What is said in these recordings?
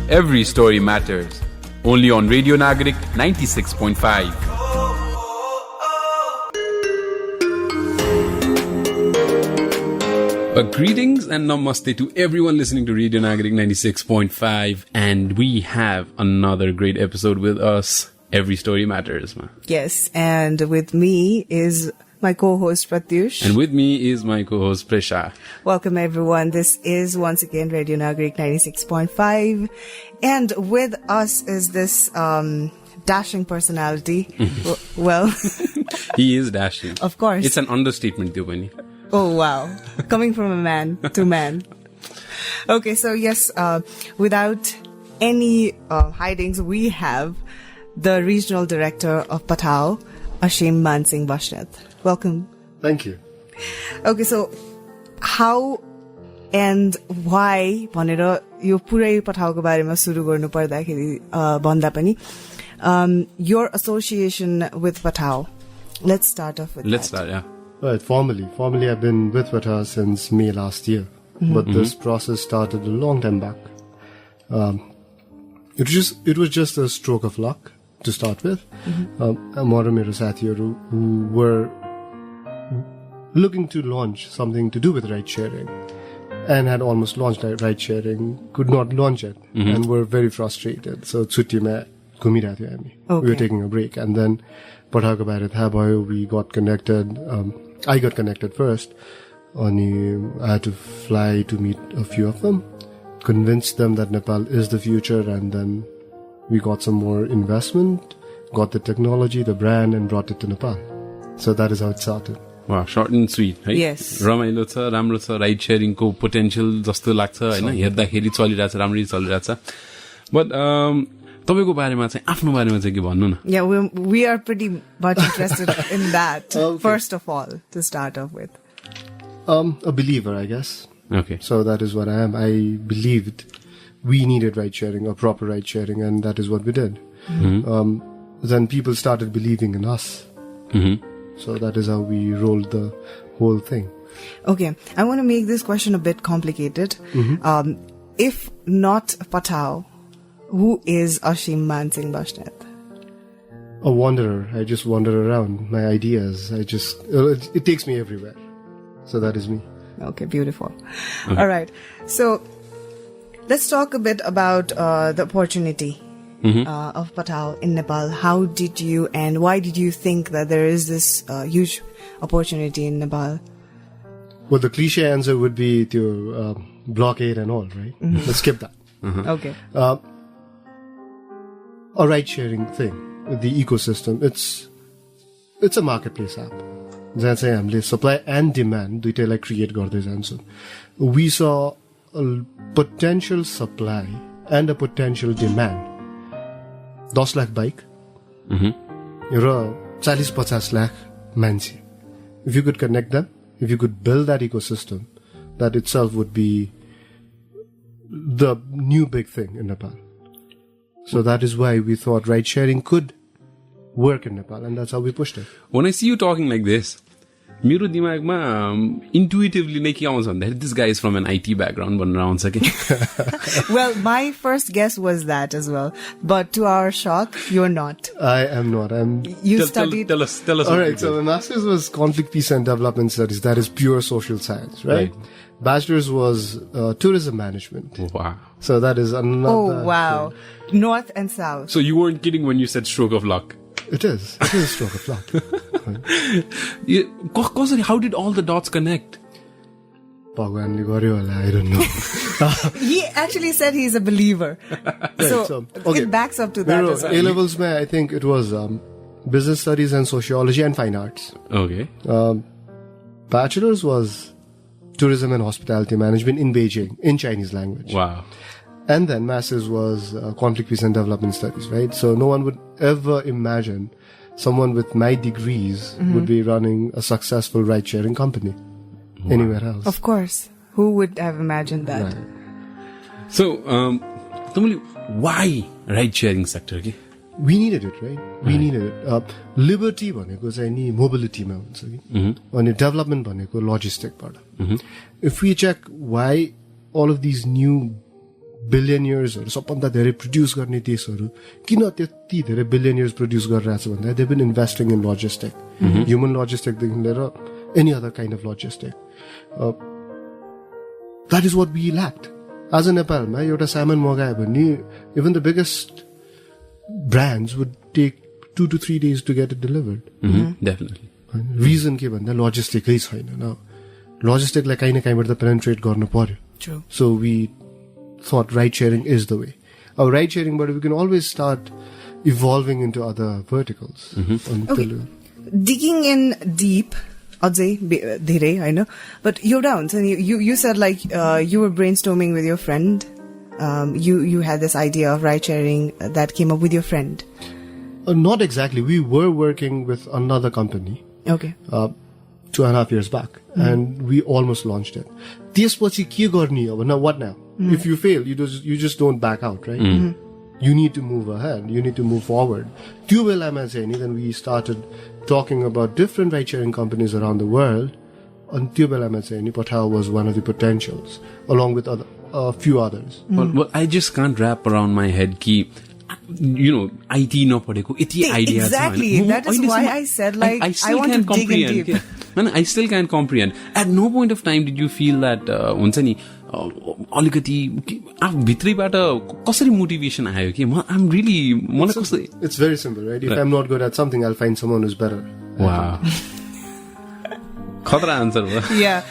Every story matters. Only on Radio Nagarik 96.5. Greetings and namaste to everyone listening to Radio Nagarik 96.5. And we have another great episode with us. Every story matters, man. Yes, and with me is my co-host Pratyush. And with me is my co-host Presa. Welcome everyone. This is once again Radio Nagarik 96.5. And with us is this dashing personality. Well, he is dashing. Of course. It's an understatement, Dubani. Oh, wow. Coming from a man to man. Okay, so yes, without any hidings, we have the regional director of Pathao, Asheem Singh Basnyat. Welcome. Thank you. Okay, so how and why भनेर यो पुरै पठाउको बारेमा सुरु गर्नु पर्दाखेरि भन्दा पनि your association with Pathao. Let's start off with Let's that. start, yeah. Right, formally I've been with Pathao since May last year. But this process started a long time back. It was just a stroke of luck to start with. म र मेरो साथीहरु who were looking to launch something to do with ride sharing and had almost launched ride sharing, could not launch it and were very frustrated. So छुट्टीमा घुमिरहेको थियो हामी. We were taking a break and then पठाएको बारे थाहा भयो. We got connected. I got connected first. And I had to fly to meet a few of them, convince them that Nepal is the future, and then we got some more investment, got the technology, the brand, and brought it to Nepal. So that is how it started. Wow, short and sweet, right? Yes. रमाइलो छ, राम्रो छ, ride sharing को potential जस्तो लाग्छ हैन, हेर्दाखेरि चलिरहेछ, राम्ररी चलिरहेछ. But तपाईको बारेमा चाहिँ आफ्नो बारेमा चाहिँ के भन्नु न? Yeah, we are pretty much interested in that. Okay. First of all, to start off with. A believer, I guess. Okay. So that is what I am. I believed we needed ride sharing, or proper ride sharing, and that is what we did. Then people started believing in us. So that is how we rolled the whole thing. Okay, I want to make this question a bit complicated. If not Pathao, who is Asheem Singh Basnyat? A wanderer. I just wander around. My ideas. It takes me everywhere. So that is me. Okay, beautiful. Okay. All right. So let's talk a bit about the opportunity of Pathao in Nepal. How did you and why did you think that there is this huge opportunity in Nepal? Well, the cliche answer would be to blockade and all, right? Let's skip that. Okay. A ride-sharing thing, the ecosystem, it's a marketplace app. जहाँ चाहिँ हामीले supply and demand दुईटैलाई create गर्दै जान्छौँ. We saw a potential supply and a potential demand. 10 lakh bike र 40-50 लाख मान्छे. If you could connect them, if you could build that ecosystem, that itself would be the new big thing in Nepal. So that is why we thought ride sharing could work in Nepal, and that's how we pushed it. When I see you talking like this, मेरो दिमागमा intuitively नै के आउँछ भन्दाखेरि this guy is from an IT background भनेर आउँछ के. Well, my first guess was that as well, but to our shock, you're not. I am not. You studied. Tell us. All right. So my master's was conflict, peace, and development studies. That is pure social science, right? Bachelor's was tourism management. Wow. So that is another. Oh wow, thing. North and south. So you weren't kidding when you said stroke of luck. It is a stroke of luck. How did all the dots connect? I don't know. He actually said he's a believer. So it backs up to that as well. A-levels, I think it was business studies and sociology and fine arts. Okay. Bachelor's was tourism and hospitality management in Beijing, in Chinese language. Wow. And then master's was conflict, peace and development studies, right? So no one would ever imagine someone with my degrees would be running a successful ride-sharing company anywhere else. Of course. Who would have imagined that? Right. So, why ride-sharing sector? we needed it, right? We needed it. Liberty भनेको चाहिँ नि mobility मा हुन्छ कि अनि development भनेको logistic बाट. If we check why all of these new billionaires or सबभन्दा धेरै produce गर्ने देशहरू किन त्यति धेरै billionaires produce गरिरहेछ भन्दा they've been investing in logistic, human logistic देखि लिएर any other kind of logistic. That is what we lacked. As a नेपालमा एउटा सामान मगायो भने even the biggest brands would take 2 to 3 days to get it delivered. Definitely. Reason के भन्दा logistic है छैन न. Logistic लाई काहीँ न काहीँबाट त penetrate गर्नु पर्यो. True. So we thought ride sharing is the way. Our ride sharing, but we can always start evolving into other verticals. Okay. Digging in deep, Ajay, धेरै हैन, but एउटा हुन्छ नि, you said like you were brainstorming with your friend. You had this idea of ride sharing that came up with your friend. Not exactly. We were working with another company. Okay. 2.5 years back, and we almost launched it. त्यसपछि के गर्ने अब? Now what now? If you fail, you just don't back out, right? You need to move ahead. You need to move forward. त्यो बेलामा चाहिँ नि, then we started talking about different ride-sharing companies around the world. And त्यो बेलामा चाहिँ नि, Pathao was one of the potentials, along with a few others. Well, I just can't wrap around my head कि IT नपढेको Yati idea छ. Exactly. That is why I said like I want to dig in deep. And I still can't comprehend. At no point of time did you feel that हुन्छ नि अलिकति भित्रैबाट कसरी motivation आयो कि I'm really मलाई कसरी. It's very simple, right? If I'm not good at something, I'll find someone who's better. Wow. खतरा answer हो. Yeah,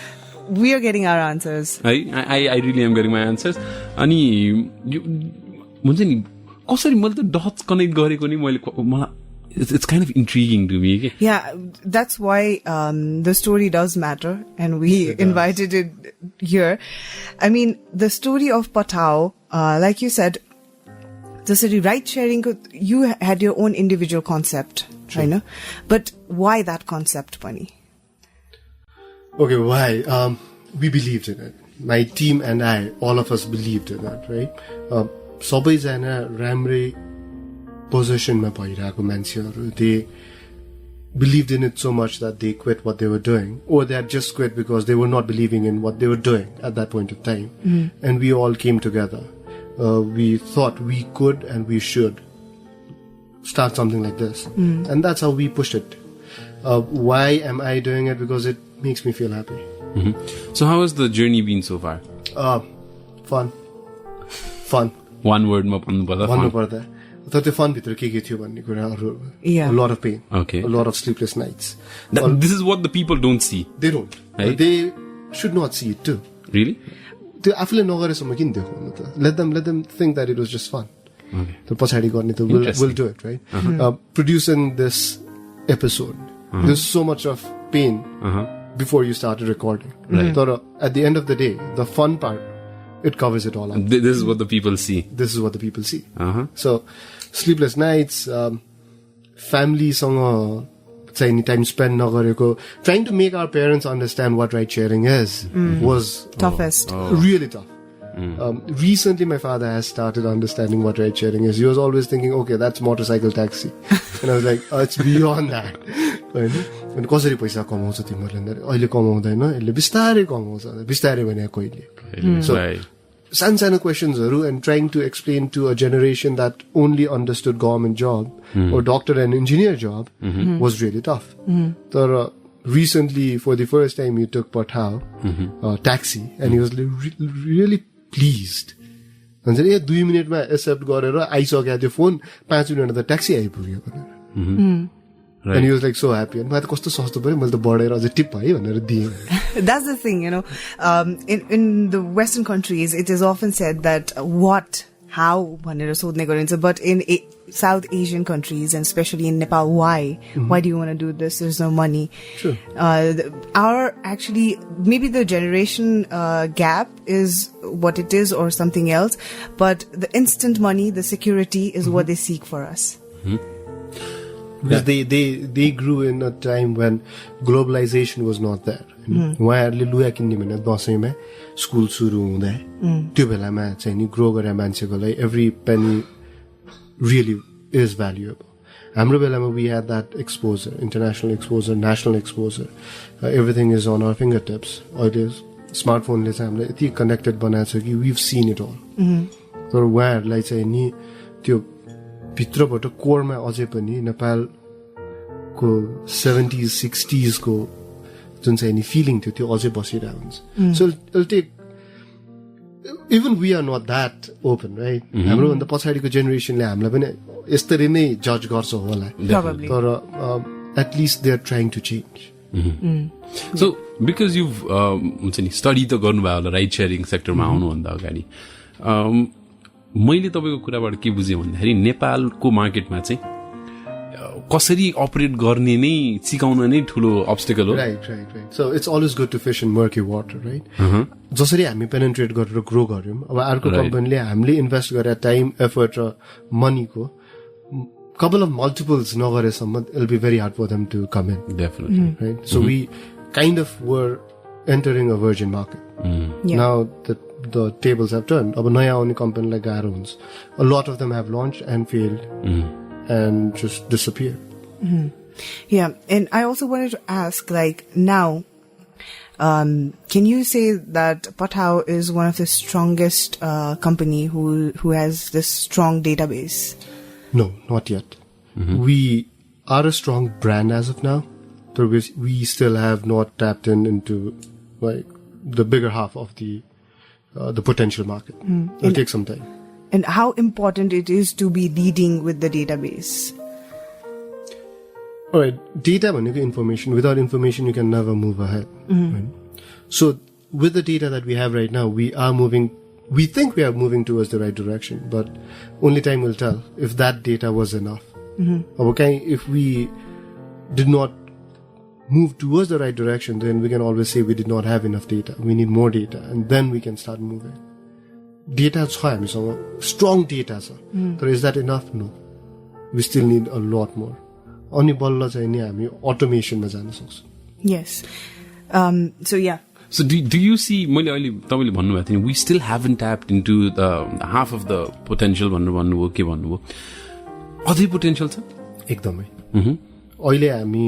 we are getting our answers. I really am getting my answers. अनि हुन्छ नि कसरी मैले त डट्स कनेक्ट गरेको नि मलाई it's kind of intriguing to me. Yeah, that's why the story does matter, and we invited it here. I mean, the story of Pathao, like you said, the city ride sharing, you had your own individual concept, right? No? But why that concept, Pani? Okay, why? We believed in it. My team and I, all of us believed in it, right? सबैजना राम्रै पोजिसनमा भइरहेको मान्छेहरू, they believed in it so much that they quit what they were doing, or they had just quit because they were not believing in what they were doing at that point of time. And we all came together. We thought we could and we should start something like this. And that's how we pushed it. Why am I doing it? Because it makes me feel happy. So how has the journey been so far? Fun. One word ma भन्नु पर्दा भन्नु पर्दा तर त्यो fun भित्र के थियो भन्ने कुराहरु, a lot of pain, okay, a lot of sleepless nights. This is what the people don't see. They don't, right? They should not see it too. Really? त्यो आफूले नगरेसम्म किन देखाउनु त? Let them think that it was just fun. Okay. त्यो पछाडी गर्ने त will do it, right? Producing this episode, there's so much of pain before you started recording. Right. But at the end of the day, the fun part, it covers it all up. This is what the people see. This is what the people see. So, sleepless nights, family सँग चाहिँ time spent नगरेको, trying to make our parents understand what ride sharing is was toughest. Really tough. Recently, my father has started understanding what ride sharing is. He was always thinking, okay, that's motorcycle taxi. And I was like, oh, it's beyond that. And कसरी पैसा कमाउँछ तिमीहरूले? अहिले कमाउँदैन, यसले बिस्तारै कमाउँछ. बिस्तारै भने कहिले. So, सानो questions-हरु, and trying to explain to a generation that only understood government job or doctor and engineer job was really tough. So, recently, for the first time, he took Pathao taxi, and he was really pleased. And said, 2 minutes accept गरेर आइसक्यो त्यो phone, 5 minute त taxi आइपुग्यो भनेर. Right. And he was like so happy. And मलाई त कस्तो सस्तो भयो, मैले त बढेर अझै टिप है भनेर दिएँ. That's the thing, in the Western countries, it is often said that how भनेर सोध्ने गरिन्छ, but in South Asian countries, and especially in Nepal, why do you want to do this? There's no money. Sure. Maybe the generation gap is what it is, or something else, but the instant money, the security is what they seek for us. Because they grew in a time when globalization was not there. उहाँहरूले लुगा किन्ने भने दशैंमा school सुरु हुँदा त्यो बेलामा चाहिँ नि ग्रो गरे मान्छेको लागि every penny really is valuable. Hamro belama we had that exposure, international exposure, national exposure. Everything is on our fingertips. Or it is smartphone le chahi hamलाई Yati connected बनाएको छ कि we've seen it all. तर उहाँहरूलाई चाहिँ नि त्यो भित्रबाट कोरमा अझै पनि नेपालको 70s 60s को जुन चाहिँ नि फिलिङ थियो त्यो अझै बसिरहेको हुन्छ. So it'll take, even we are not that open, right? हाम्रो भन्दा पछाडिको जेनेरेसनले हामीलाई पनि यसरी नै जज गर्छ होला. तर at least they are trying to change. So because you've study त गर्नुभयो होला राइड शेयरिङ सेक्टरमा आउनुभन्दा अगाडि, मैले तपाईको कुराबाट के बुझेँ भन्दाखेरि नेपालको मार्केटमा चाहिँ कसरी अपरेट गर्ने नै सिकाउन नै ठुलो अब्स्टेकल हो. Right. So it's always good to fish in murky water, right? जसरी हामी पेनिट्रेट गरेर ग्रो गर्यौं, अब अर्को कम्पनीले हामीले इन्भेस्ट गरे टाइम एफर्ट र मनीको couple of multiples nagaresamba it'll be very hard for them to come in. Definitely. Right? So we kind of were entering a virgin market. Yeah. Now the tables have turned. Ab naya aउने company like garo huncha. A lot of them have launched and failed and just disappeared. Yeah, and I also wanted to ask, like, now, can you say that Pathao is one of the strongest company who has this strong database? No, not yet. We are a strong brand as of now. So we still have not tapped into like the bigger half of the potential market. It'll take some time. And how important it is to be leading with the database? All right, data bhaneko information. Without information, you can never move ahead. Right? So with the data that we have right now, we are moving. We think we are moving towards the right direction, but only time will tell if that data was enough. Okay, if we did not move towards the right direction, then we can always say we did not have enough data. We need more data, and then we can start moving. Data is high, strong data. So is that enough? No. We still need a lot more. Only balla chahi ni hami automation ma jana सक्छौं. Yes. So yeah. So do you see, मैले अहिले तपाईले भन्नुभएको थियो, we still haven't tapped into the half of the potential भन्नुभयो के भन्नुभयो, अझै पोटेन्शियल छ एकदमै. अहिले हामी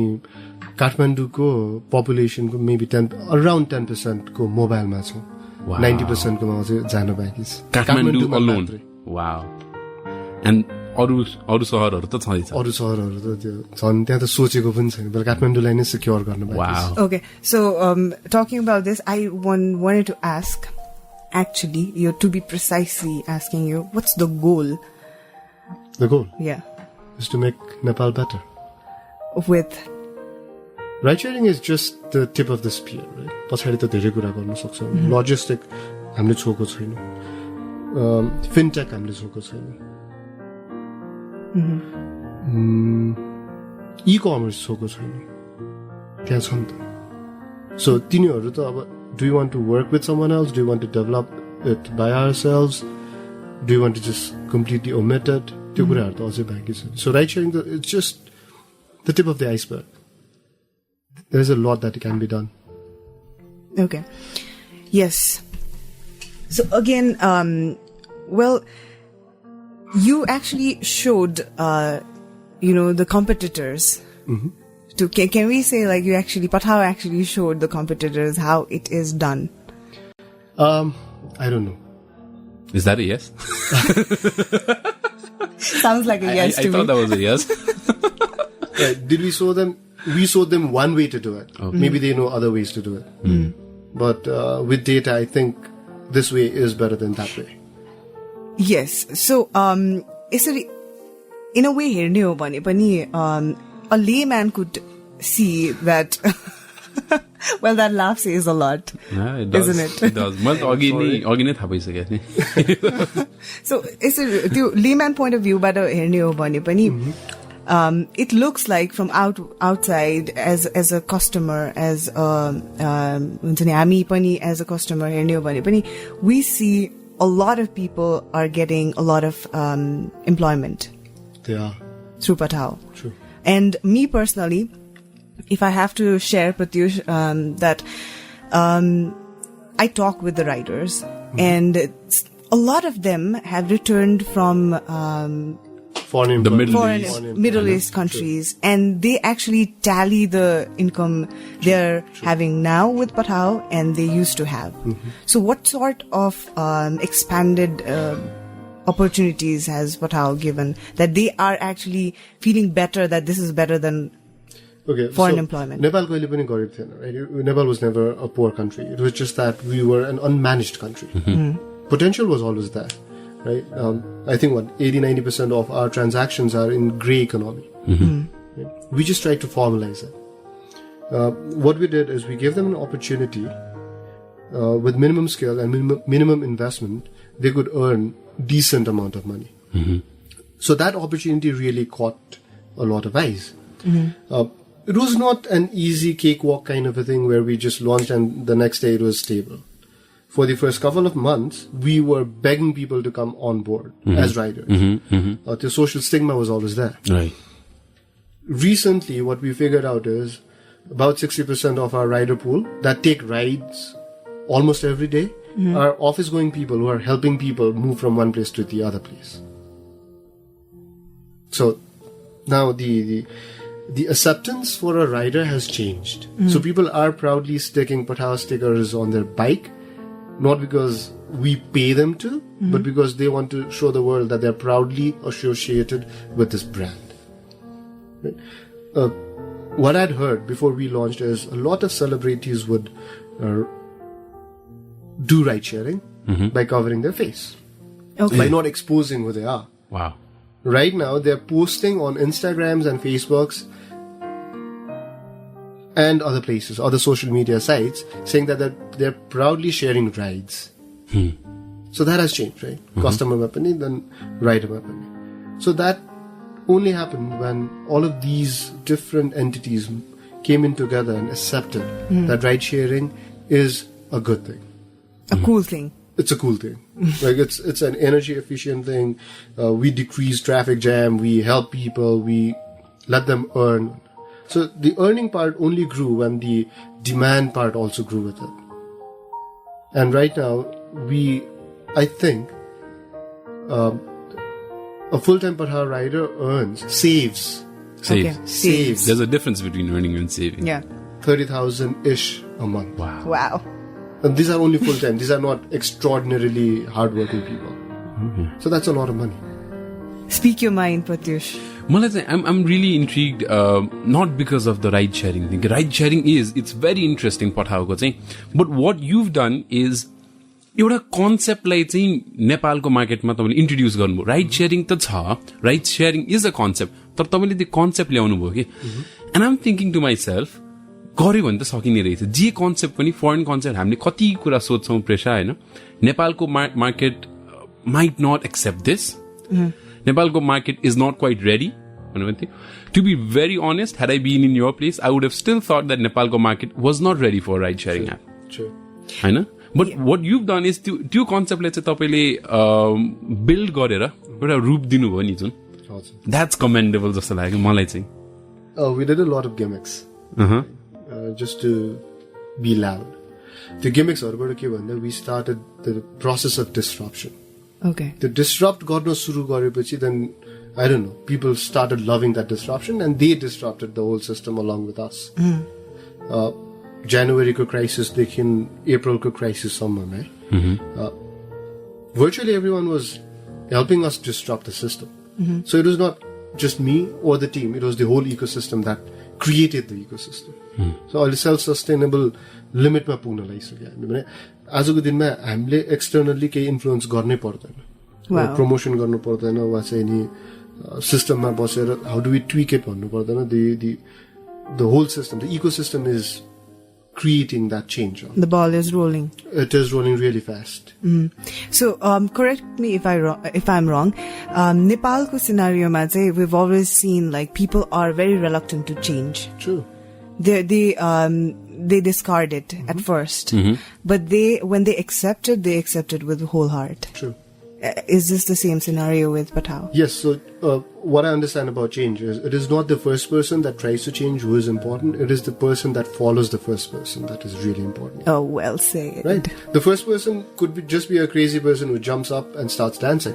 काठमाडौँको पपुलेसनको मेबी around 10% को मोबाइलमा छौं. 90% को मा अझै जान बाँकी छ. काठमाडौँ alone. Wow. And अरु शहरहरु त छँदै छ. अरु शहरहरु त त्यो छन्, त्यहाँ त सोचेको पनि छैन, तर काठमाडौँलाई नै सिक्योर गर्न बाँकी छ. Okay, so talking about this, I wanted to ask, actually, to be precisely asking you, what's the goal? The goal? Yeah. Is to make Nepal better. With? Ride sharing is just the tip of the spear, right? पछाडी त धेरै कुरा गर्न सक्छौं. Logistic हामीले छोएको छैन. Fintech हामीले छोएको छैन. E-commerce छोएको छैन. त्यहाँ छ नि त. So तिनीहरु त अब, do you want to work with someone else? Do you want to develop it by ourselves? Do you want to just completely omit it? त्यो कुराहरु त अझै बाँकी छ. So ride sharing, it's just the tip of the iceberg. There's a lot that can be done. Okay. Yes. So again, well, you actually showed, the competitors. Can we say, like, Pathao actually showed the competitors how it is done? I don't know. Is that a yes? Sounds like a yes to me. I thought that was a yes. Did we show them? We showed them one way to do it. Okay. Maybe they know other ways to do it. But with data, I think this way is better than that way. Yes. So, in a way, a layman could see that. Well, that laugh says a lot. Yeah, it does. Isn't it? It does. So, the layman point of view, but it looks like from outside as a customer, as a customer, we see a lot of people are getting a lot of employment. They are. Through Pathao. True. And me personally, if I have to share, Pratyush, that I talk with the riders, and a lot of them have returned from foreign The employment. Middle foreign East. Middle East countries, and they actually tally the income they're having now with Pathao and they used to have. So what sort of expanded opportunities has Pathao given that they are actually feeling better, that this is better than Okay, foreign employment? Nepal kaile pani garib thiena, right? Nepal was never a poor country. It was just that we were an unmanaged country. Potential was always there, right? I think 80-90% of our transactions are in grey economy. Right? We just tried to formalize it. What we did is we gave them an opportunity with minimum skill and minimum investment. They could earn decent amount of money. So that opportunity really caught a lot of eyes. It was not an easy cakewalk kind of a thing where we just launched and the next day it was stable. For the first couple of months, we were begging people to come on board as riders. The social stigma was always there. Right. Recently, what we figured out is about 60% of our rider pool that take rides almost every day are office-going people who are helping people move from one place to the other place. So now the acceptance for a rider has changed. So people are proudly sticking Pathao stickers on their bike, not because we pay them to, but because they want to show the world that they're proudly associated with this brand. Right? What I'd heard before we launched is a lot of celebrities would do ride sharing by covering their face, by not exposing who they are. Wow. Right now, they're posting on Instagrams and Facebooks and other places, other social media sites, saying that they're proudly sharing rides. So that has changed, right? Customer ma pani, then rider ma pani. So that only happened when all of these different entities came in together and accepted that ride sharing is a good thing. A cool thing. It's a cool thing. Like it's an energy efficient thing. We decrease traffic jam. We help people. We let them earn. So the earning part only grew when the demand part also grew with it. And right now, I think, a full-time Pathao rider saves. Okay. Saves. There's a difference between earning and saving. Yeah. 30,000-ish a month. Wow. And these are only full-time. These are not extraordinarily hardworking people. So that's a lot of money. Speak your mind, Pratyush. I'm really intrigued, not because of the ride sharing thing. Ride sharing it's very interesting, Pathao ko chahi. But what you've done is, एउटा कन्सेप्टलाई चाहिँ नेपालको मार्केटमा तपाईँले introduce गर्नुभयो. Ride sharing त छ, ride sharing is a concept, तर तपाईँले त्यो कन्सेप्ट ल्याउनु भयो कि. And I am thinking to myself, गर्यो भने त सकिने रहेछ. जे कन्सेप्ट पनि फरेन कन्सेप्ट हामीले कति कुरा सोध्छौँ प्रेसा, होइन? नेपालको market might not accept this. नेपालको market is not quite ready. To be very honest, had I been in your place, I would have still thought that Nepalको market was not ready for ride sharing app. True. होइन? But what you've done is त्यो कन्सेप्टलाई चाहिँ तपाईँले build गरेर एउटा रूप दिनुभयो नि जुन, that's commendable जस्तो लाग्यो मलाई चाहिँ. We did a lot of gimmicks just to be loud. The gimmicks के भन्दा we started the process of disruption. Okay. The disrupt गर्न सुरु गरेपछि then I don't know, people started loving that disruption and they disrupted the whole system along with us. January ko crisis देखि April ko crisis सम्म है. Virtually everyone was helping us disrupt the system. So it was not just me or the team, it was the whole ecosystem that created the ecosystem. So अहिले self-sustainable limit मा पुग्न लागिसक्यो हामी. आजको दिनमा हामीले एक्सटर्नली केही इन्फ्लुएन्स गर्नै पर्दैन, प्रमोसन गर्नु पर्दैन, वा चाहिँ नि सिस्टममा बसेर how do we tweak it भन्नु पर्दैन. The whole system, the ecosystem is creating that change. The ball is rolling. It is rolling really fast. So, correct me if I'm wrong. Nepalko scenario ma chahi, we've always seen like people are very reluctant to change. True. They discard it at first, but when they accept it with whole heart. True. Is this the same scenario with Pathao? Yes, so what I understand about change is it is not the first person that tries to change who is important, it is the person that follows the first person that is really important. Oh, well said. Right? The first person could just be a crazy person who jumps up and starts dancing.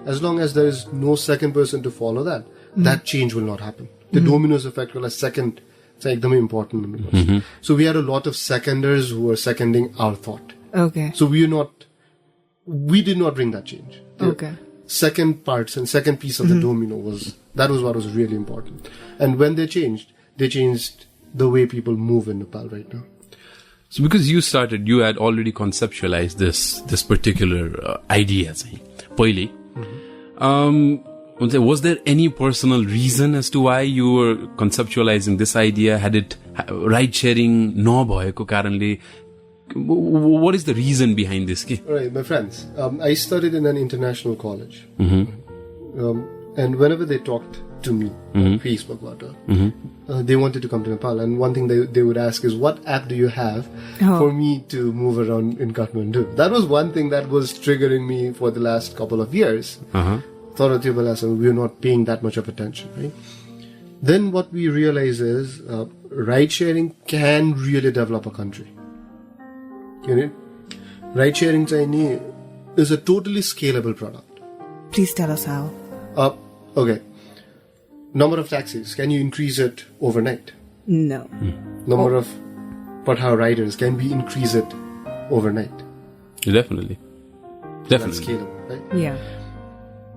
As long as there is no second person to follow that, that change will not happen. The dominoes effect will a second, it's ekdamai important. So we had a lot of seconders who were seconding our thought. Okay. So we did not bring that change. The Okay. second parts and second piece of the domino was what was really important. And when they changed the way people move in Nepal right now. So because you had already conceptualized this particular idea, Paile. Was there any personal reason as to why you were conceptualizing this idea? Had it ride sharing nabhayeko karanle? What is the reason behind this? Right, my friends. I studied in an international college. And whenever they talked to me on Facebook, they wanted to come to Nepal. And one thing they would ask is, what app do you have for me to move around in Kathmandu? That was one thing that was triggering me for the last couple of years. We were not paying that much of attention, right? Then what we realize is ride sharing can really develop a country. Ride sharing is a totally scalable product. Please tell us how. Okay. Number of taxis, can you increase it overnight? No. Number of Pathao riders, can we increase it overnight? Definitely. That's scalable, right? Yeah.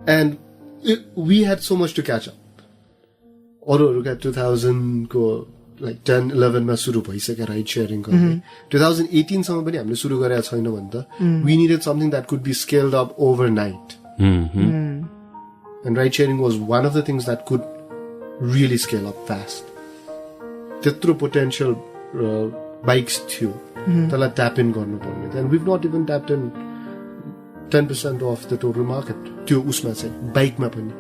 And we had so much to catch up. Look at 2000 ko, like 10, 11 ma suru bhaisakyo ride sharing ko. 2018 सम्म पनि हामीले सुरु गरेका छैनौं भन्दा we needed something that could be scaled up overnight. And ride sharing was one of the things that could really scale up fast. त्यत्रो potential bikes थियो त्यसलाई tap in गर्नु पर्ने. And we've not even tapped in 10% of the total market. त्यो उसमा चाहिँ बाइकमा पनि.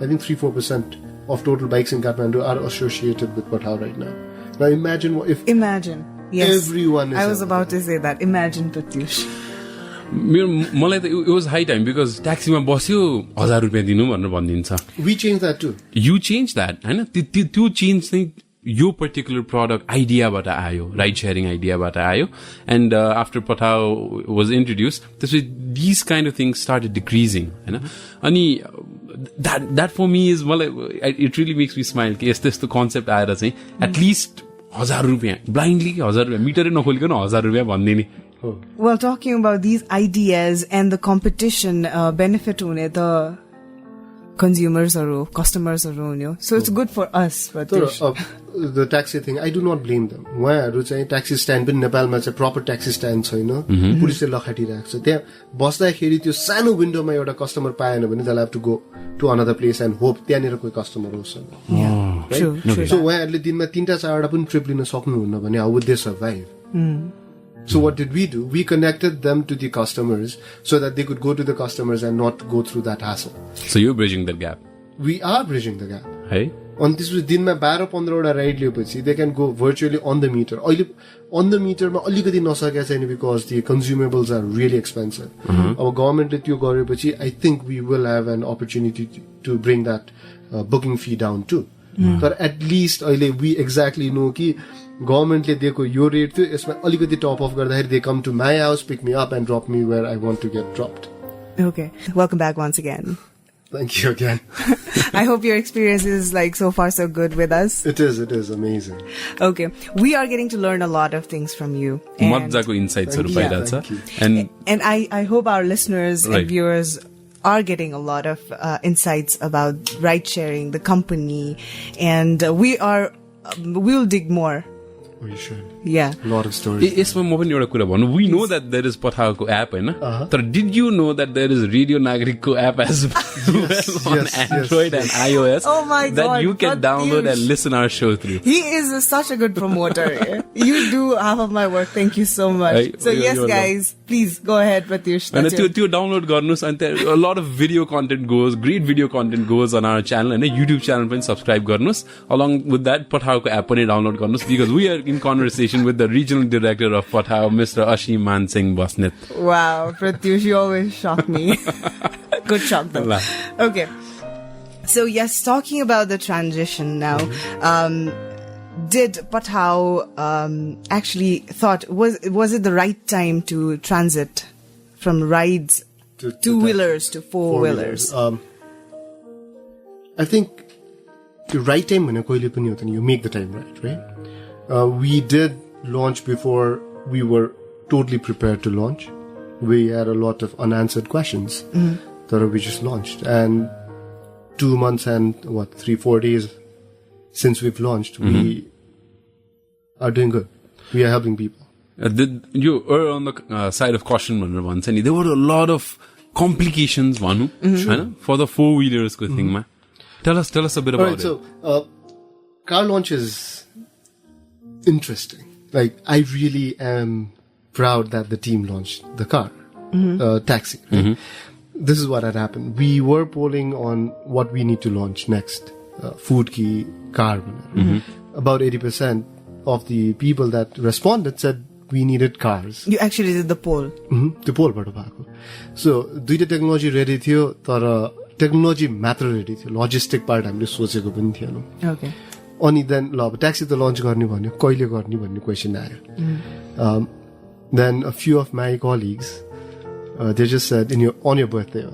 I think 3-4% of total bikes in Kathmandu are associated with Pathao right now. Now imagine if yes, everyone is. I was about to say that. Imagine, Pratyush. मलाई त it was high time because taxi मा बस्यो 1000 रुपैयाँ दिनु भनेर भनिदिन्छ. We changed that too. You changed that, हैन? त्यो change चाहिँ यो particular product idea बाट आयो, ride sharing idea बाट आयो, and after Pathao was introduced, these kind of things started decreasing, हैन? अनि that for me is it really makes me smile. Yes, this the concept आएर चाहिँ at least 1000 रुपैयाँ blindly 1000 रुपैयाँ मिटरै नखोलिकन 1000 रुपैयाँ भनिदिने. Well, talking about these ideas and the competition benefit hune the consumers or customers are, so it's good for us. The taxi thing, I do not blame them. उहाँहरु चाहिँ taxi stand पनि नेपालमा चाहिँ proper taxi stand छैन, पुलिसले लखाटिरहेको छ. त्यहाँ बस्दाखेरि त्यो सानो विन्डोमा एउटा कस्टमर पाएन भने they'll have to go to another place and hope त्यहाँनिर कोही कस्टमर होस्. True. So उहाँहरुले दिनमा 3-4 पनि ट्रिप लिन सक्नुहुन्न भने how would they survive? So what did we do? We connected them to the customers so that they could go to the customers and not go through that hassle. So you're bridging that gap. We are bridging the gap. Hey? On this दिनमा 12-15 वटा ride लिएपछि they can go virtually on the meter. अहिले on the meter मा अलिकति नसकेको छैन because the consumables are really expensive. अब गभर्नमेन्टले त्यो गरेपछि I think we will have an opportunity to bring that booking fee down too. But at least अहिले we exactly know कि गभर्नमेन्टले दिएको यो रेट थियो, यसमा अलिकति टप अफ गर्दाखेरि they come to my house, pick me up and drop me where I want to get dropped. Okay. Welcome back once again. Thank you again. I hope your experience is so far so good with us. It is amazing. Okay. We are getting to learn a lot of things from you. मज्जाको इन्साइट्सहरु पाइरहेछ. And I hope our listeners and viewers are getting a lot of insights about ride sharing, the company, and we'll dig more. We should. Yeah. A lot of stories. यसमा म पनि एउटा कुरा भन्नु. We know that there is Pathao ko app, हैन? तर did you know that there is Radio Nagarik ko app as well on Android and iOS? Oh my God. That you can download and listen our show through. He is such a good promoter. You do half of my work. Thank you so much. So yes, guys, please go ahead, Pratyush. And त्यो download गर्नुस् and a lot of video content goes, great video content goes on our channel and a YouTube channel पनि subscribe गर्नुस्. Along with that, Pathao ko app पनि download गर्नुस् because we are in conversation with the regional director of Pathao, Mr. Asheem Singh Basnyat. Wow, Pratyush, you always shock me. Good shock though. Okay. So yes, talking about the transition now, did Pathao actually thought, was it the right time to transit from rides to two-wheelers to four-wheelers? I think the right time when you make the time right? We did launch before we were totally prepared to launch. We had a lot of unanswered questions that we just launched. And 2 months and 3-4 days since we've launched, we are doing good. We are helping people. You were on the side of caution once, and there were a lot of complications for the four-wheelers thing. Tell us a bit about it. So, car launch is interesting. Like, I really am proud that the team launched the car, taxi. Right? This is what had happened. We were polling on what we need to launch next. Food ki, car. About 80% of the people that responded said we needed cars. You actually did the poll. The poll part of So, duita technology ready थियो, तर technology matter ready थियो. Logistic part हामीले सोचेको पनि थिएन. Okay. अनि then ल अब taxi त launch गर्ने भन्यो, कहिले गर्ने भन्ने question आयो. Then a few of my colleagues, they just said on your birthday,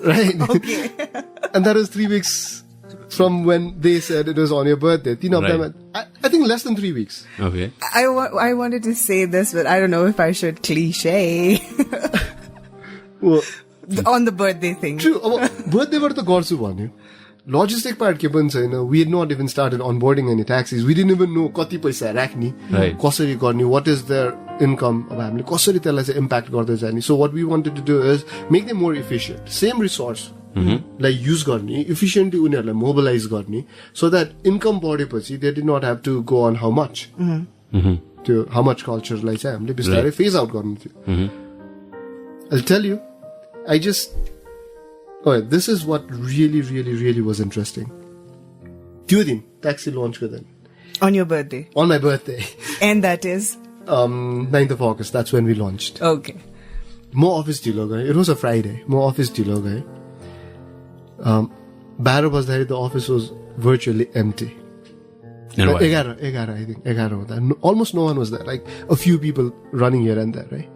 right? Okay. And that was 3 weeks from when they said it was on your birthday. I think less than 3 weeks. Okay. I wanted to say this, but I don't know if I should cliche. Well, on the birthday thing. True. Birthday बाट त गर्छु भन्यो. Logistic part के पनि छैन. We had not even started onboarding any taxis. We didn't even know कति पैसा राख्ने, कसरी गर्ने, what is their income, अब हामीले कसरी त्यसलाई चाहिँ impact गर्दै जाने. So what we wanted to do is make them more efficient. Same resource like use गर्ने, efficiently उनीहरूलाई mobilize गर्ने, so that income बढेपछि they did not have to go on how much. त्यो how much culture लाई चाहिँ हामीले बिस्तारै phase out गर्नु थियो. I'll tell you, this is what really was interesting. त्यो दिन taxi launch को दिन. On your birthday. On my birthday. And that is? 9th of August. That's when we launched. Okay. म office ढिलो गएँ. It was a Friday. म office ढिलो गएँ. 12 बज्दाखेरि the office was virtually empty. 11, I think. 11 almost no one was there. Like a few people running here and there, right?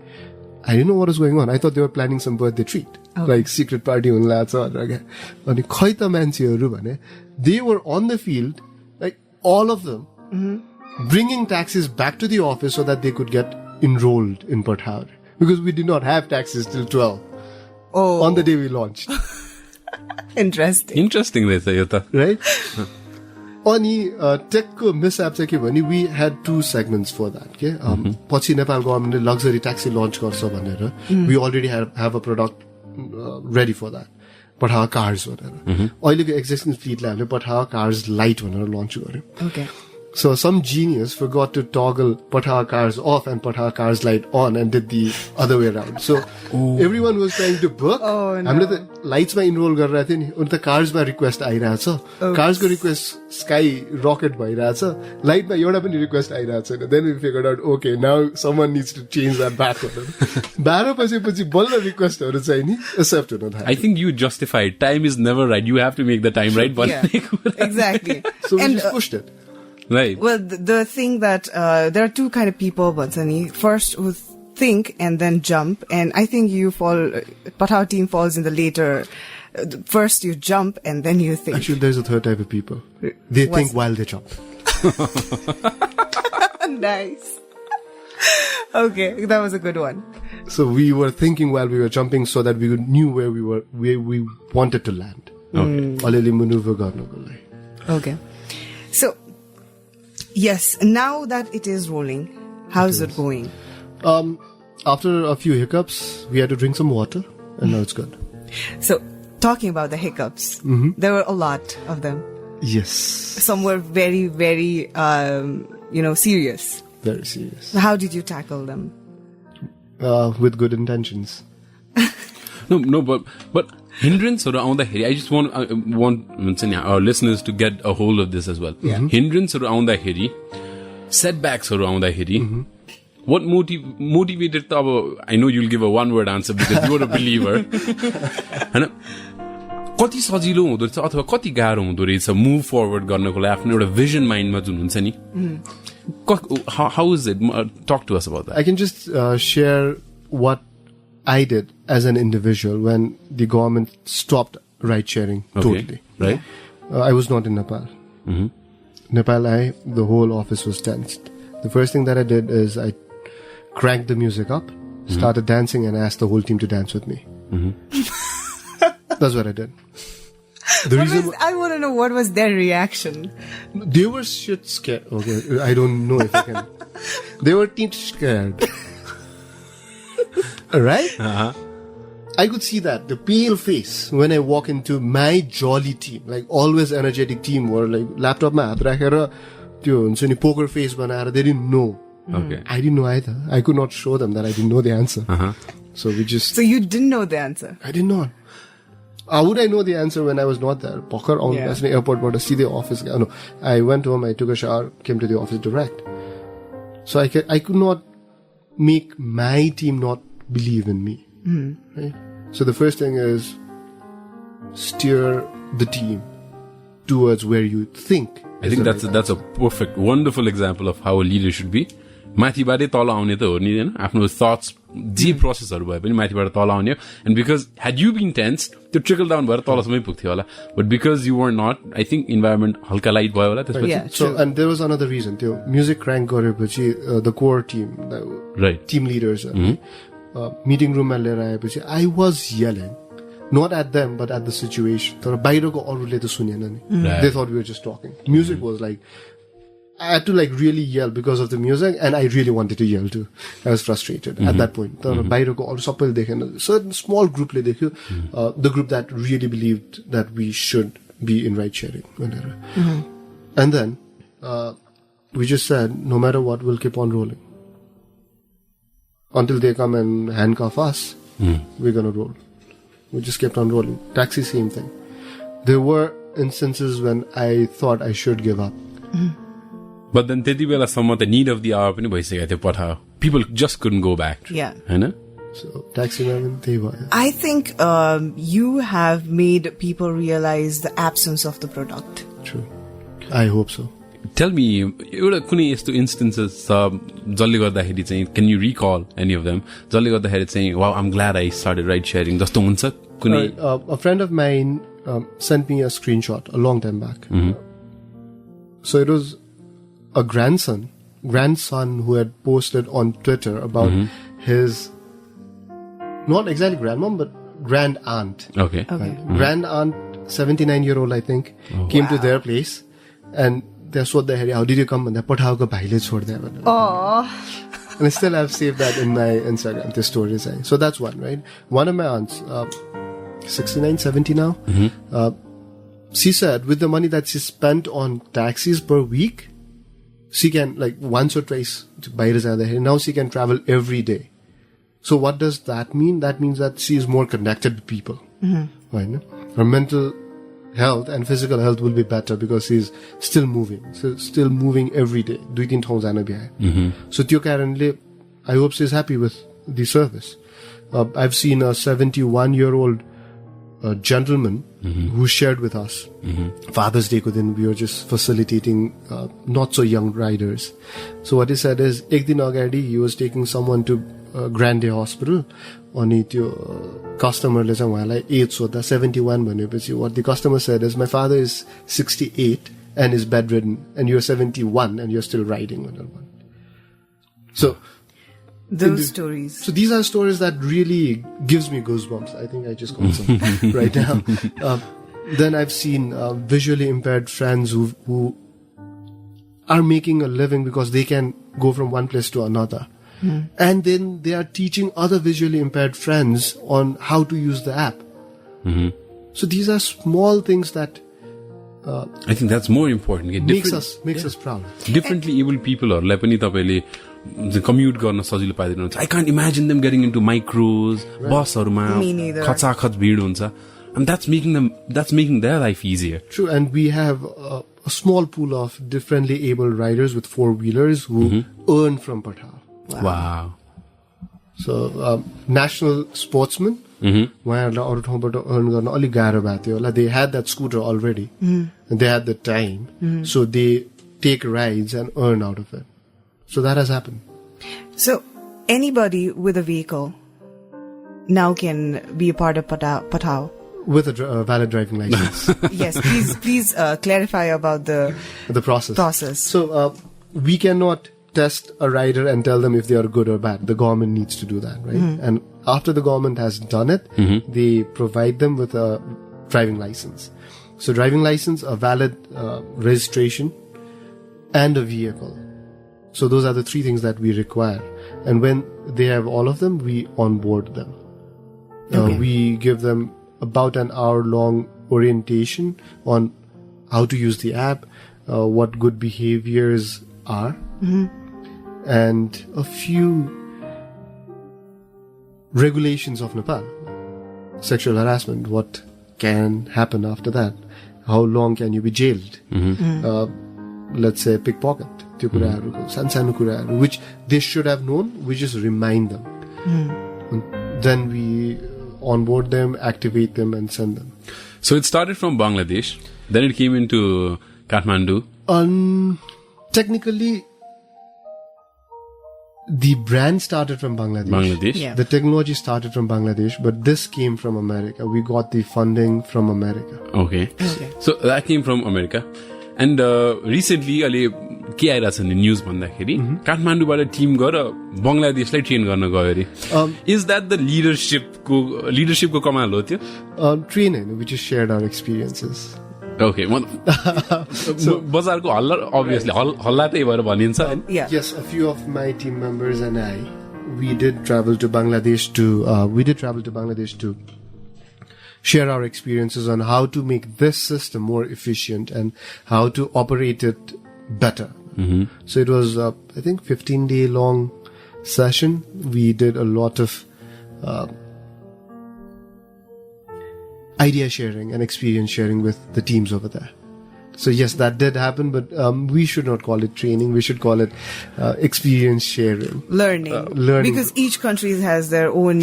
I didn't know what was going on. I thought they were planning some birthday treat. Like secret party hunla cha. Ani khoi ta mancheharu bhane, they were on the field, like all of them, bringing taxis back to the office so that they could get enrolled in Pathao. Because we did not have taxis till 12 on the day we launched. Interesting रहेछ यो त. Right? Ani techको mishap चाहिँ के भने, we had 2 segments for that. Okay? पछि Nepal गभर्नमेन्टले luxury taxi launch गर्छ भनेर, we already have a product ready for that. Pathao cars भनेर. अहिलेको existing fleet लाई हामीले Pathao cars light भनेर launch गर्यो. Okay. So some genius forgot to toggle Pathao cars off and Pathao cars light on and did the other way around. So everyone was trying to book. हामीले त lights मा enroll गरिरहेको थियो नि. उनी त cars मा request आइरहेछ. Cars को request sky rocket भइरहेछ. Light मा एउटा पनि request आइरहेको छैन. Then we figured out, okay, now someone needs to change that back. 12 पछि बल्ल request हरु चाहिँ नि accept हुन थाल्यो. I think you justified. Time is never right. You have to make the time right. Yeah, exactly. So we just pushed it. Right. Well, the thing that there are 2 kind of people, Bansani. First, who think and then jump, and I think you fall. Pathao team falls in the later. First, you jump and then you think. Actually, there's a 3rd type of people. They think while they jump. Nice. Okay, that was a good one. So we were thinking while we were jumping, so that we knew where we wanted to land. Okay. Maneuver garnuko lai. Okay. So. Yes, now that it is rolling, how's it going? After a few hiccups, we had to drink some water, and now it's good. So, talking about the hiccups, there were a lot of them. Yes. Some were very, very, serious. Very serious. How did you tackle them? With good intentions. No, but hindrance around the heri. I just want our listeners to get a hold of this as well. Yeah. Hindrance around the heri. सेटब्याक्सहरू आउँदाखेरि what motivated त अब I know you'll give a one word answer because you're a believer हैन कति सजिलो हुँदो रहेछ अथवा कति गाह्रो हुँदो रहेछ मुभ फरवर्ड गर्नको लागि आफ्नो एउटा भिजन माइन्डमा जुन हुन्छ नि how is it talk to us about that I can just share what I did as an individual when the government stopped ride sharing totally. Right. I was not in Nepal. Nepal, the whole office was tensed. The first thing that I did is I cranked the music up, started dancing, and asked the whole team to dance with me. That's what I did. I want to know what was their reaction. They were shit scared. Okay, I don't know if I can. They were team scared. Right? I could see that, the pale face when I walk into my jolly team, like always energetic team, or like laptop ma hath rakhera tyo huncha ni poker face banaera, they didn't know. Okay. I didn't know either. I could not show them that I didn't know the answer. So we just. So you didn't know the answer? I did not. How would I know the answer when I was not there? Poker on the airport, but see the office. No, I went home, I took a shower, came to the office direct. So I could not make my team not believe in me. Right? So the first thing is steer the team towards where you think. I think that's a perfect, wonderful example of how a leader should be. माथिबाटै तल आउने त हो नि हैन आफ्नो thoughts जे प्रोसेसहरु भए पनि माथिबाट तल आउने and because had you been tense त्यो trickle down भएर तलसम्मै पुग्थ्यो होला but because you were not I think environment हल्का लाइट भयो होला त्यसपछि so and there was another reason त्यो music crank गरेपछि the core team the team leaders meeting room मा लिएर आएपछि I was yelling not at them but at the situation तर बाहिरको अरूले त सुनेन नि they thought we were just talking music was like I had to like really yell because of the music and I really wanted to yell too. I was frustrated at that point. So a small group the group that really believed that we should be in ride sharing. And then we just said no matter what we'll keep on rolling. Until they come and handcuff us, we're gonna roll. We just kept on rolling. Taxi, same thing. There were instances when I thought I should give up. But then त्यति बेलासम्म the need of the hour पनि भइसकेको थियो Pathao. People just couldn't go back. Yeah. हैन? So taxi man त्यही भयो. I think you have made people realize the absence of the product. True. I hope so. Tell me एउटा कुनै यस्तो instances जसले गर्दाखेरि चाहिँ can you recall any of them? जसले गर्दाखेरि चाहिँ wow I'm glad I started ride sharing जस्तो हुन्छ कुनै a friend of mine sent me a screenshot a long time back. So it was a grandson who had posted on Twitter about his, not exactly grandmom, but grand aunt. Okay. Grand aunt, 79-year-old, I think, came to their place and they said, how did you come? And Pathao ka bhaile chhod diya. Oh. And I still have saved that in my Instagram, this story. So that's one, right? One of my aunts, 69, 70 now, she said with the money that she spent on taxis per week, she can, like, once or twice, now she can travel every day. So what does that mean? That means that she is more connected to people. Right? Her mental health and physical health will be better because she's still moving. So still moving every day. So currently, I hope she's happy with the service. I've seen a 71-year-old gentleman who shared with us Father's Day din we were just facilitating not so young riders. So what he said is ek din agadi he was taking someone to Grande Hospital अनि त्यो कस्टमरले चाहिँ उहाँलाई as सोध्दा 71 भनेपछि what the customer said is my father is 68 and is bedridden and you're 71 and you're still riding. So those stories. So these are stories that really gives me goosebumps. I think I just got some right now. Then I've seen visually impaired friends who are making a living because they can go from one place to another. And then they are teaching other visually impaired friends on how to use the app. So these are small things that I think that's more important. Makes us proud. Differently able people or lepani tapaile commute गर्न सजिलो पाइदिनुहुन्छ. I can't imagine them getting into micros, बसहरुमा खचाखच भिड हुन्छ. And that's making their life easier. True, and we have a small pool of differently able riders with four-wheelers who earn from Pathao. Wow. So, national sportsmen, उहाँहरूलाई अरू ठाउँबाट earn गर्न अलिक गाह्रो भएको थियो होला. They had that scooter already. And they had the time. So they take rides and earn out of it. So that has happened. So anybody with a vehicle now can be a part of Pathao. With a valid driving license. Yes, please clarify about the process. So we cannot test a rider and tell them if they are good or bad. The government needs to do that, right? And after the government has done it, they provide them with a driving license. So driving license, a valid registration, and a vehicle. So those are the three things that we require. And when they have all of them, we onboard them. We give them about an hour-long orientation on how to use the app, what good behaviors are, and a few regulations of Nepal. Sexual harassment, what can happen after that? How long can you be jailed? Let's say pickpocket, त्यो कुराहरुको सानो कुराहरु which they should have known, we just remind them. Then we onboard them, activate them, and send them. So it started from Bangladesh, then it came into Kathmandu. Technically, the brand started from Bangladesh. Yeah. The technology started from Bangladesh, but this came from America. We got the funding from America. Okay. So that came from America. And recently, के आइरहेछ नि news भन्दाखेरि काठमाडौँबाट Tim गएर बंगलादेशलाई train गर्न गयो रे. Is that the लिडरशिपको कमाल हो त्यो? ट्रेन हैन, we just shared our experiences. Okay. बजारको हल्ला obviously हल्ला त्यही भएर भनिन्छ. Yes, a few of my team members and we did travel to Bangladesh to share our experiences on how to make this system more efficient and how to operate it better. So it was, I think, 15-day long session. We did a lot of idea sharing and experience sharing with the teams over there. So yes, that did happen, but we should not call it training. We should call it experience sharing. Learning. Because each country has their own,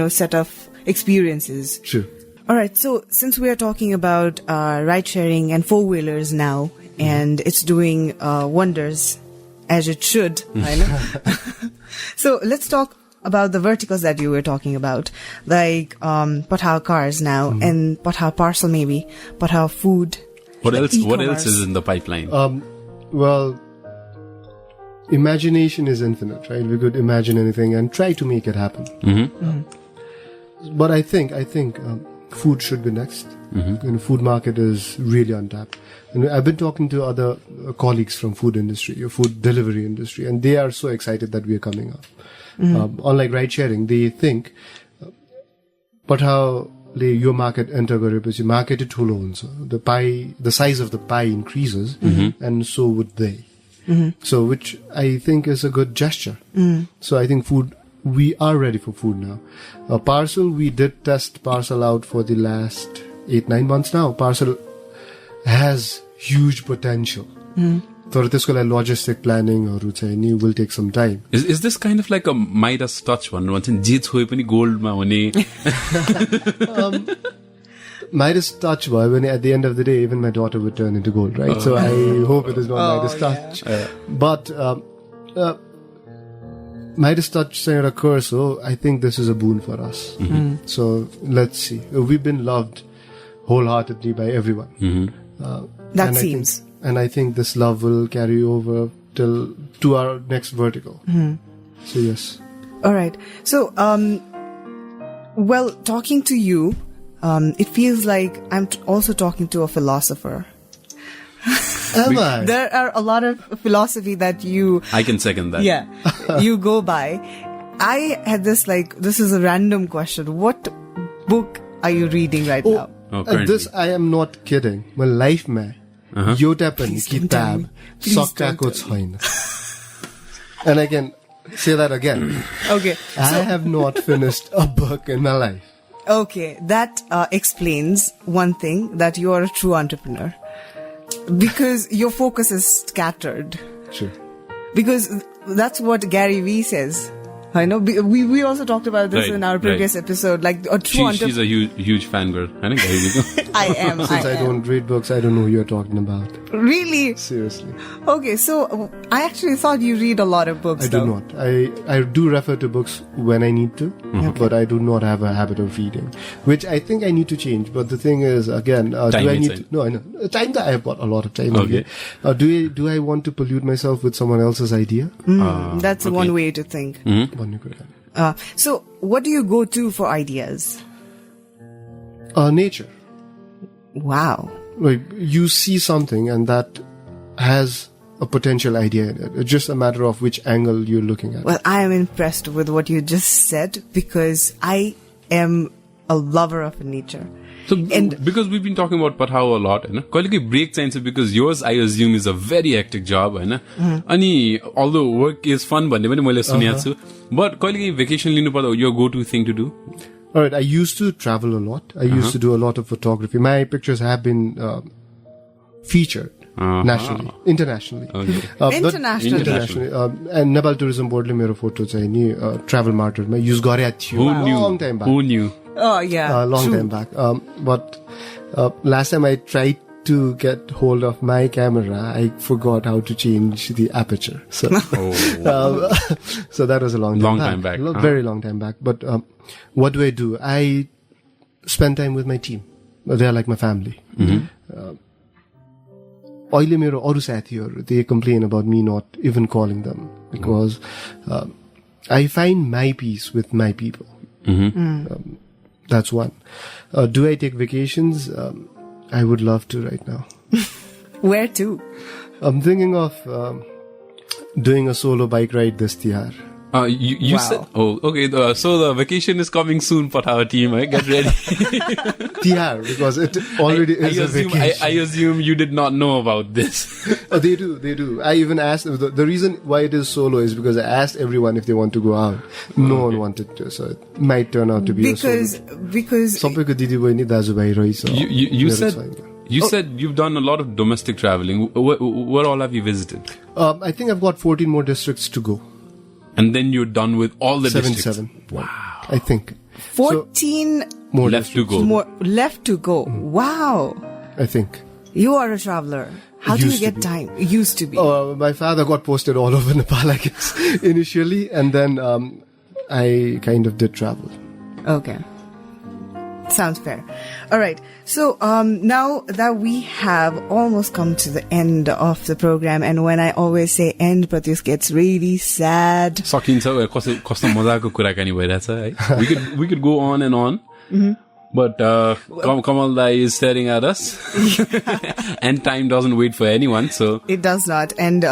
set of experiences. True. All right. So since we are talking about ride sharing and four-wheelers now, and it's doing wonders as it should, I know. So let's talk about the verticals that you were talking about, like Pathao cars now and Pathao parcel, maybe Pathao food. What else? E-commerce. What else is in the pipeline? Well, imagination is infinite, right? We could imagine anything and try to make it happen. But I think food should be next. The food market is really untapped. And I've been talking to other colleagues from food industry, food delivery industry, and they are so excited that we are coming up. Unlike ride sharing, they think, Pathao your market enter गरेपछि market ठुलो हुन्छ, the size of the pie increases, and so would they. So which I think is a good gesture. So I think food, we are ready for food now. Parcel, we did test parcel out for the last 8-9 months now. Parcel has huge potential. तर त्यसको लागि logistic planning will take some time. Is this kind of like a Midas touch भन्नु भन्छ नि, जे छोए पनि गोल्डमा हुने? Midas touch भयो भने at the end of the day even my daughter would turn into gold, right? So I hope it is not Midas touch. But Midas touch saying a curse, so I think this is a boon for us. So let's see. We've been loved wholeheartedly by everyone. That seems. And I think this love will carry over to our next vertical. So yes. All right. So, talking to you, it feels like I'm also talking to a philosopher. Am I? There are a lot of philosophy that you... I can second that. Yeah. You go by. I had this is a random question. What book are you reading right now? This, I am not kidding. My life mein. Yota pani kitab sakako chaina. And I can say that again. Okay. I have not finished a book in my life. Okay. That explains one thing, that you are a true entrepreneur. because your focus is scattered. Sure. Because that's what Gary Vee says. I know. We also talked about this Right, in our previous episode. Like a true She's a huge fangirl. I think there you go. I am. Since I am. don't read books, I don't know who you're talking about. Really? Seriously. Okay, so I actually thought you read a lot of books. I do not. I do refer to books when I need to, but I do not have a habit of reading, which I think I need to change. But the thing is, again, do I need to? No, I know. Time that I've got a lot of time. Okay. Do I want to pollute myself with someone else's idea? That's one way to think. So, what do you go to for ideas? Nature. Wow. Like you see something and that has a potential idea in it. It's just a matter of which angle you're looking at. Well, I am impressed with what you just said because I am a lover of nature. So, because we've been talking about Pathao a lot, होइन break चाहिन्छ because yours, I assume, is a very hectic job, होइन अनि although work is fun भन्ने पनि मैले सुनेको छु, but कहिलेकाहीँ vacation लिनु पर्दा your go-to thing to do? All right, I used to travel a lot. I used to do a lot of photography. My pictures have been featured nationally, internationally. Okay. Internationally. And Nepal Tourism Board le मेरो photo चाहिँ नि travel market मा use गरेको थियो long time back. Who knew? Oh, yeah. Long time back. But last time I tried to get hold of my camera, I forgot how to change the aperture. So, so that was a long time back. Very long time back. But what do? I spend time with my team. They're like my family. अहिले मेरो अरू साथीहरु, they complain about me not even calling them because I find my peace with my people. That's one. Do I take vacations? I would love to right now. Where to? I'm thinking of doing a solo bike ride this Tihar. You said, okay. So the vacation is coming soon, Pathao team. Get ready. Tihar, because it already is a vacation. I assume you did not know about this. They do. I even asked, the reason why it is solo is because I asked everyone if they want to go out. No one wanted to, so it might turn out to be a solo. Because सबैको दिदी बहिनी दाजुभाइ रहेछ. You said you've done a lot of domestic traveling. Where all have you visited? I think I've got 14 more districts to go. And then you're done with all the districts. 7. Wow. I think. 14 more left to go. More left to go. Wow. I think. You are a traveler. How do you get time? Used to be. My father got posted all over Nepal, I guess, initially. And then I kind of did travel. Okay. Sounds fair. All right. So now that we have almost come to the end of the program, and when I always say end, Pratyush gets really sad. सकिन्छ कस्तो मजाको कुराकानी भइरहेछ है. We could go on and on. But Kamal Dai is staring at us. And time doesn't wait for anyone, so it does not. And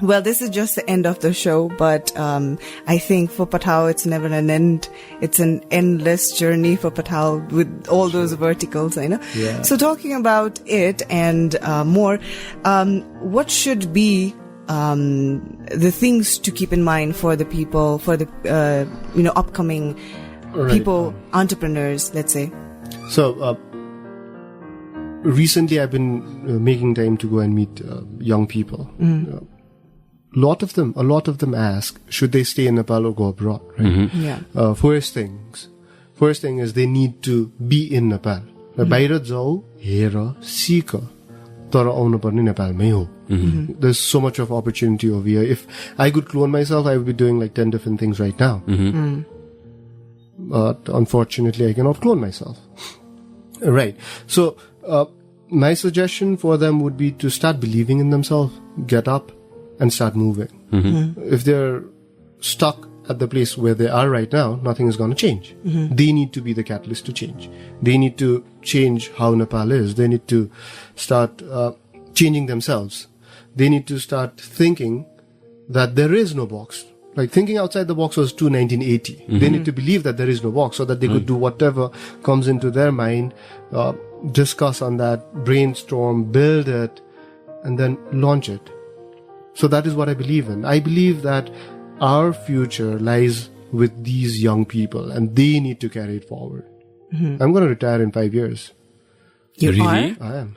well, this is just the end of the show, but I think for Pathao, it's never an end. It's an endless journey for Pathao with all those verticals, I know. Yeah. So talking about it and more, what should be the things to keep in mind for the people, for the upcoming people, entrepreneurs, let's say? So recently, I've been making time to go and meet young people. A lot of them ask, should they stay in Nepal or go abroad? Right? Yeah. First thing is they need to be in Nepal. बाहिर जाऊ, हेर, सिक, तर आउनु पर्ने नेपालमै हो. There's so much of opportunity over here. If I could clone myself, I would be doing like 10 different things right now. But unfortunately, I cannot clone myself. Right. So my suggestion for them would be to start believing in themselves, get up, and start moving. If they're stuck at the place where they are right now, nothing is going to change. They need to be the catalyst to change. They need to change how Nepal is. They need to start changing themselves. They need to start thinking that there is no box. Like thinking outside the box was too 1980. They need to believe that there is no box so that they could do whatever comes into their mind, discuss on that, brainstorm, build it, and then launch it. So that is what I believe in. I believe that our future lies with these young people and they need to carry it forward. I'm going to retire in 5 years. You Really? are? I am.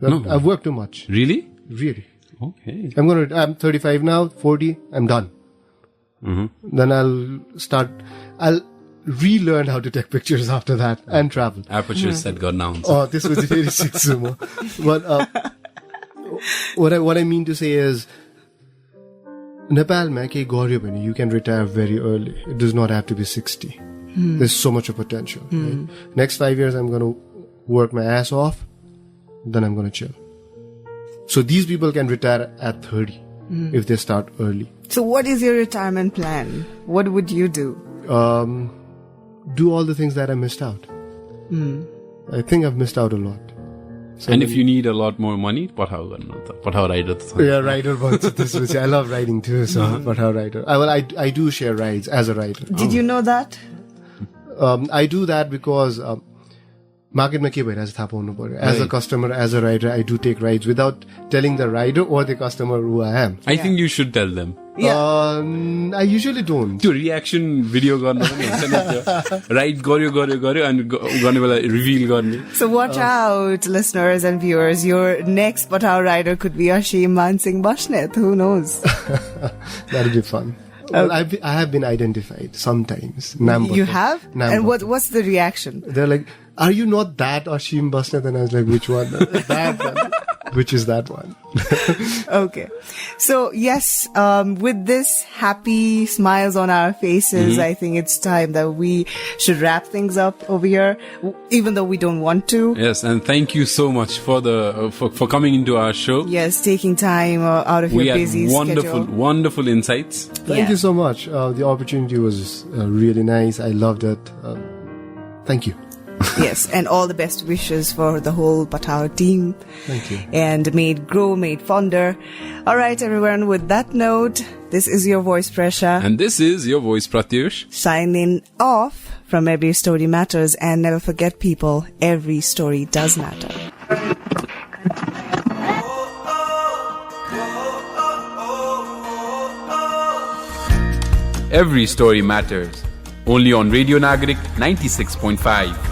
No. I've worked too much. Really? Really. Okay. I'm 35 now, 40, I'm done. Then I'll relearn how to take pictures after that and travel. Aperture set got announced. Oh, this was very sumo. But what I mean to say is, Nepal mein kehi garyo bhane, you can retire very early. It does not have to be 60. There's so much of potential. Right? Next 5 years, I'm going to work my ass off. Then I'm going to chill. So these people can retire at 30 if they start early. So what is your retirement plan? What would you do? Do all the things that I missed out. I think I've missed out a lot. So And if you need a lot more money, Pathao garnu ta. Pathao rider ta cha. Yeah, rider bhन्छ. I love riding too, so Pathao rider. I do share rides as a rider. Did you know that? I do that because market mein ke bhairahach thaha paunu paryo. As a customer, as a rider, I do take rides without telling the rider or the customer who I am. I think you should tell them. I usually don't. त्यो reaction video गर्नु पनि हुन्छ नि त्यो right गर्यो अनि गर्ने बेला reveal गर्ने. So watch out, listeners and viewers. Your next Pathao rider could be Asheem Singh Basnyat. Who knows? That'll be fun. Well, I have been identified sometimes. You have? And what's the reaction? They're like, are you not that Asheem Basnyat? And I was like, which one? That one. Which is that one? Okay. So, yes, with this happy smiles on our faces, I think it's time that we should wrap things up over here, even though we don't want to. Yes, and thank you so much for for coming into our show. Yes, taking time out of your busy schedule. Wonderful insights. Thank you so much. The opportunity was really nice. I loved it. Thank you. Yes, and all the best wishes for the whole Pathao team. Thank you. And may it grow, may it fonder. All right, everyone, with that note, this is your voice, Presa. And this is your voice, Pratyush. Signing off from Every Story Matters. And never forget, people, every story does matter. Every story matters. Only on Radio Nagarik 96.5.